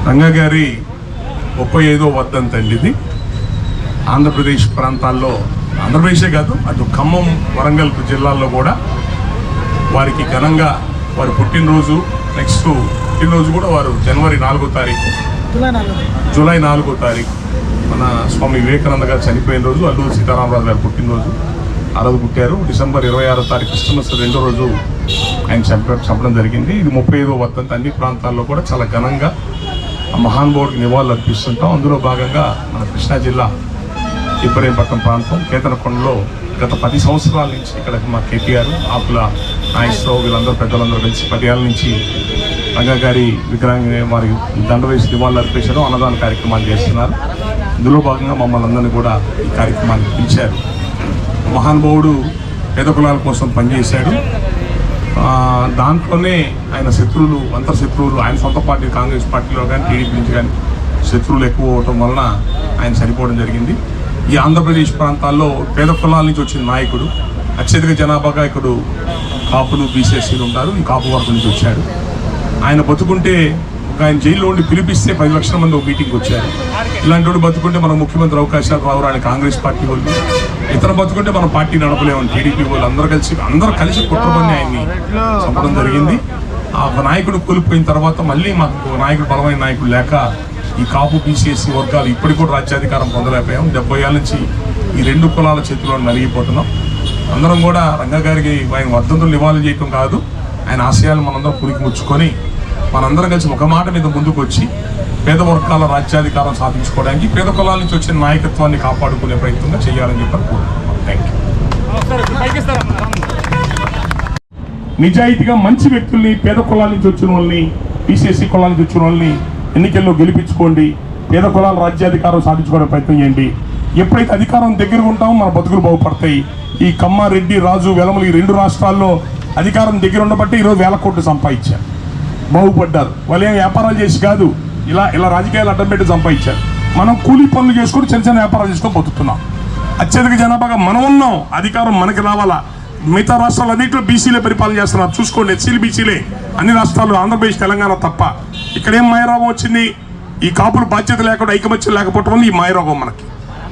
రంగా గారి 35వ వర్ధంతి అండి ఇది. ఆంధ్రప్రదేశ్ ప్రాంతాల్లో, ఆంధ్రప్రదేశే కాదు అటు ఖమ్మం వరంగల్ జిల్లాల్లో కూడా వారికి ఘనంగా వారి పుట్టినరోజు, నెక్స్ట్ పుట్టినరోజు కూడా వారు జనవరి 4వ తారీఖు, జూలై 4వ తారీఖు మన స్వామి వివేకానంద గారు చనిపోయిన రోజు, అల్లూరి సీతారామరాజు గారు పుట్టినరోజు ఆ రోజు పుట్టారు. డిసెంబర్ 26వ తారీఖు క్రిస్టమస్ రెండో రోజు ఆయన చంపడం జరిగింది. ఇది 35వ వర్ధంతి. అన్ని ప్రాంతాల్లో కూడా చాలా ఘనంగా ఆ మహానుభావుడికి నివాళులు అర్పిస్తుంటాం. అందులో భాగంగా మన కృష్ణా జిల్లా ఇబ్రహీంపట్నం ప్రాంతం కేతనకొండలో గత 10 సంవత్సరాల నుంచి ఇక్కడ మా కేటీఆర్, ఆకుల నాగేశ్వరరావు వీళ్ళందరూ పెద్దలందరూ కలిసి 10 ఏళ్ళ నుంచి రంగా గారి విగ్రహాన్ని వారి దండ వేసి నివాళులు అర్పించడం, అన్నదాన కార్యక్రమాలు చేస్తున్నారు. ఇందులో భాగంగా మమ్మల్ని అందరినీ కూడా ఈ కార్యక్రమానికి పిలిచారు. మహానుభావుడు పేద కులాల కోసం పనిచేశాడు. దాంట్లోనే ఆయన శత్రువులు, అంతర్శత్రువులు, ఆయన సొంత పార్టీ కాంగ్రెస్ పార్టీలో కానీ టీడీపీ నుంచి కానీ శత్రువులు ఎక్కువ అవటం వలన ఆయన చనిపోవడం జరిగింది. ఈ ఆంధ్రప్రదేశ్ ప్రాంతాల్లో పేద కులాల నుంచి వచ్చిన నాయకుడు, అత్యధిక జనాభాగా ఇక్కడ కాపులు, బీసీఎస్సీలు ఉంటారు. ఈ కాపు వర్గం నుంచి వచ్చాడు. ఆయన బతుకుంటే ఆయన జైల్లో ఉండి పిలిపిస్తే 10 లక్షల మంది ఒక మీటింగ్కి వచ్చారు. ఇలాంటి వాడు బతుకుంటే మనం ముఖ్యమంత్రి అవకాశాలు రావరాని కాంగ్రెస్ పార్టీ వాళ్ళు, ఇతర బతుకుంటే మనం పార్టీ నడపలేమని టీడీపీ వాళ్ళు అందరూ కలిసి కుట్రపన్ని ఆయన్ని చంపడం జరిగింది. ఆ నాయకుడు కోల్పోయిన తర్వాత మళ్ళీ మాకు నాయకుడు, బలమైన నాయకుడు లేక ఈ కాపు, బీసీఎస్సీ వర్గాలు ఇప్పటికి కూడా రాజ్యాధికారం పొందలేకపోయాం. 70 ఏళ్ళ నుంచి ఈ 2 కులాల చేతిలో నలిగిపోతున్నాం. అందరం కూడా రంగా గారికి ఆయన వర్ధంతులు నివాళులు చేయటం కాదు, ఆయన ఆశయాలు మనందరం పురికి ముచ్చుకొని మనందరం కలిసి ఒక మాట మీద ముందుకు వచ్చి పేద వర్గాల రాజ్యాధికారం సాధించుకోవడానికి పేద కులాల నుంచి వచ్చిన నాయకత్వాన్ని కాపాడుకునే ప్రయత్నంగా చేయాలని చెప్పి కోరుకుంటున్నాం. Thank you. నిజాయితీగా మంచి వ్యక్తుల్ని, పేద కులాల నుంచి వచ్చిన వాళ్ళని, బీసీఎస్సీ కులాల నుంచి వచ్చిన వాళ్ళని ఎన్నికల్లో గెలిపించుకోండి. పేద కులాల రాజ్యాధికారం సాధించుకోవడం ప్రయత్నం చేయండి. ఎప్పుడైతే అధికారం దగ్గర ఉంటామో మన బతుకులు బాగుపడతాయి. ఈ కమ్మారెడ్డి, రాజు, వెలమలు ఈ 2 రాష్ట్రాల్లో అధికారం దగ్గర ఉండబట్టి ఈరోజు 1000 కోట్లు సంపాదించారు, బాగుపడ్డారు. వాళ్ళు ఏం వ్యాపారాలు చేసి కాదు, ఇలా రాజకీయాలు అడ్డం పెట్టి సంపాదించారు. మనం కూలీ పనులు చేసుకుని చిన్న చిన్న వ్యాపారాలు చేసుకొని బతుకుతున్నాం. అత్యధిక జనాభాగా మనం ఉన్నాం. అధికారం మనకి రావాలా. మిగతా రాష్ట్రాలు అన్నింటిలో బీసీలే పరిపాలన చేస్తున్నారు. చూసుకోండి, ఎస్సీలు, బీసీలే అన్ని రాష్ట్రాలు, ఆంధ్రప్రదేశ్, తెలంగాణ తప్ప. ఇక్కడేం మాయరోగం వచ్చింది? ఈ కాపులు బాధ్యత లేకుండా, ఐకమత్యం లేకపోవడం వల్ల ఈ మాయరోగం మనకి.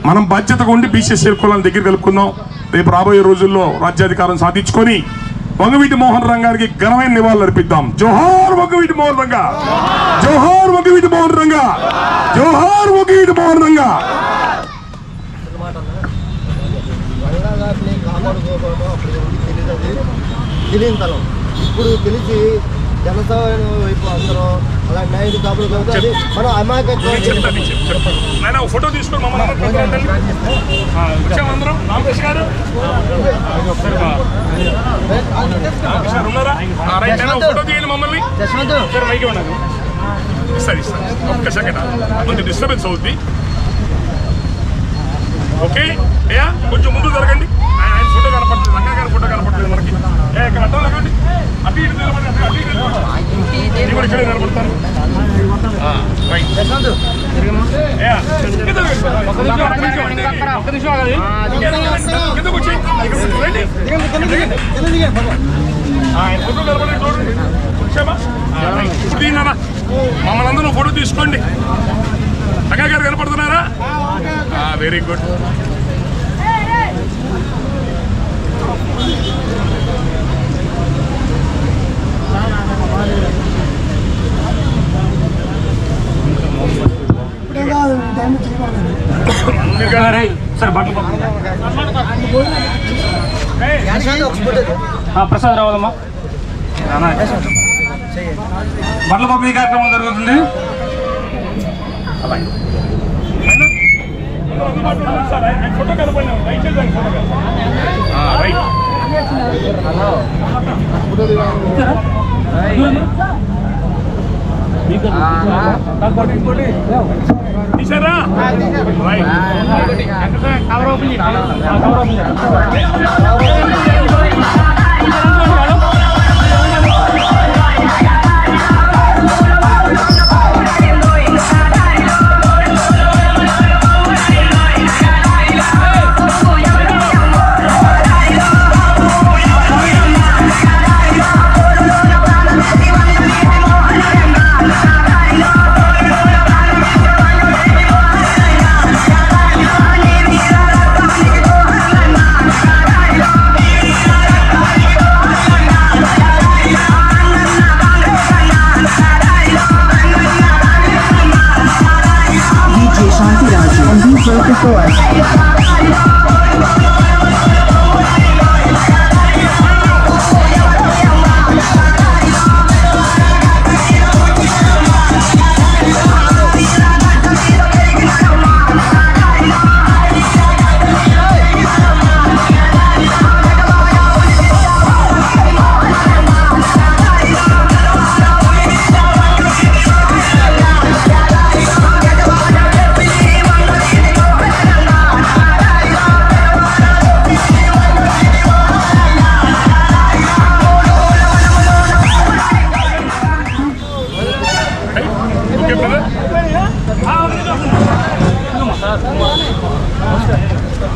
మనం బాధ్యతగా ఉండి బీసీఎస్సీ కులాలను దగ్గర కలుపుకుందాం. రేపు రాబోయే రోజుల్లో రాజ్యాధికారం సాధించుకొని వంగవీటి మోహన్ రంగా గారికి ఘనమైన నివాళులు అర్పిద్దాం. జోహార్ వంగవీటి మోహన్ రంగా, జోహార్ వంగవీటి మోహన్ రంగా, జోహార్ వంగవీటి మోహన్ రంగా. ఇప్పుడు తెలిసి జనసేన వైపు అందరూ అలా నాయుడు కాపులు మనం అమాయకత్వం ఫోటో తీసుకొని ఫోటో తీయండి మమ్మల్ని. సరే ఒక్క సెకండ్, కొంచెం డిస్టర్బెన్స్ అవుద్ది. ఓకే అయ్యా, కొంచెం ముందు జరగండి. ఆయన ఫోటో కనపడుతుంది, రంగా గారి ఫోటో కనపడుతుంది మనకి. ఇక్కడ అడ్డం లేకండి, అటు ఇటు నిలబడి, అటు ఇటు నిలబడి కూడా ఇక్కడే నిలబడతాను. ఆయన ఫోటో కనపడి చూడండి. వచ్చామా మమ్మల్ని అందరూ ఫోటో తీసుకోండి. రంగా గారు కనపడుతున్నారా? Very good. ప్రసాద్ రావాలమ్మా. బట్టల పంపిణీ కార్యక్రమం జరుగుతుంది. ఫోటో కనపడి తీసారా? కవర్ ఓపెన్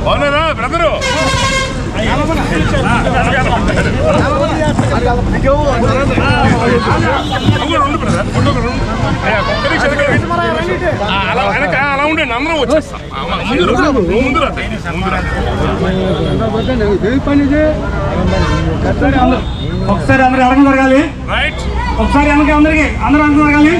అవునా బ్రదరు అలా ఉండండి అందరం వచ్చేస్తాం ముందు ఒకసారి అందరూ అడగ జరగాలి. రైట్ ఒకసారి అందరూ అడగ జరగాలి.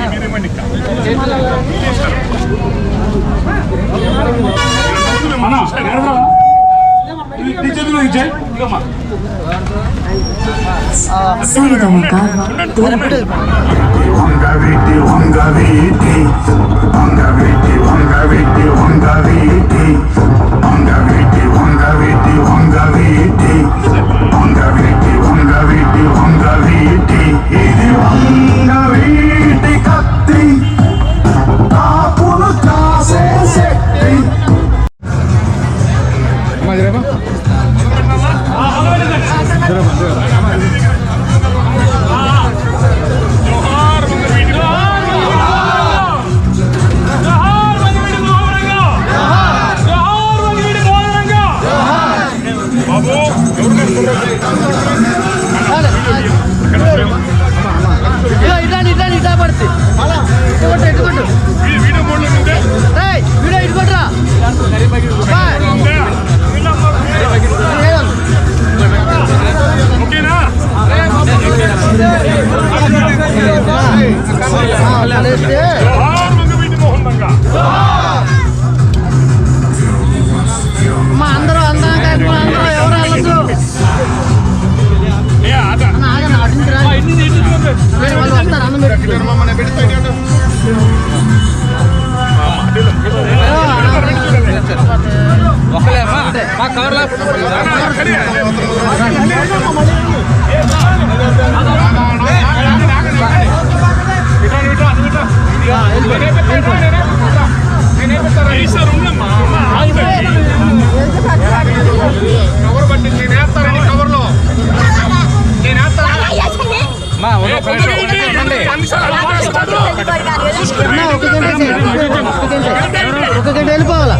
వెళ్ళిపోవాలా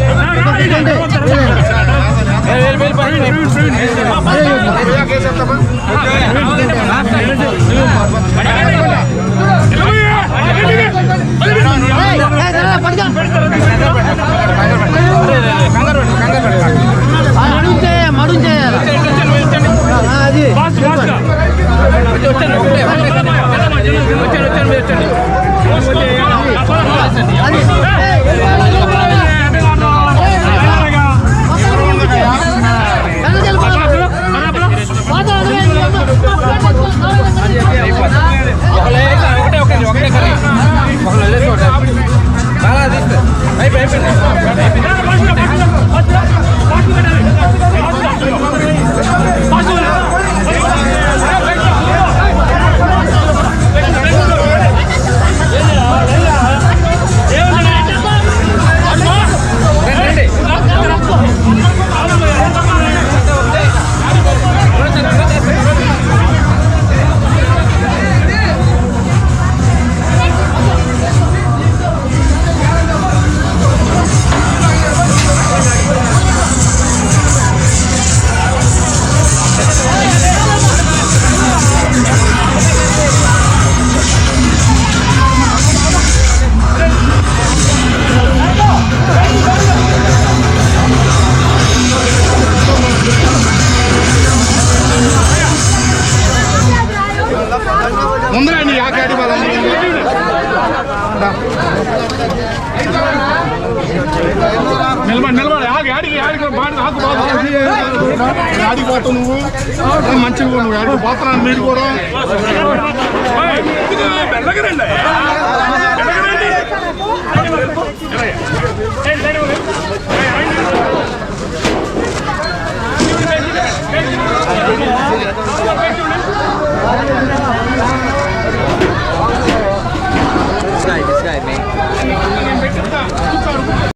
మడుం చేయాలి అది ఆడిపోతావు నువ్వు మంచిగా నువ్వు ఆడికి పోతున్నా మీరు కూడా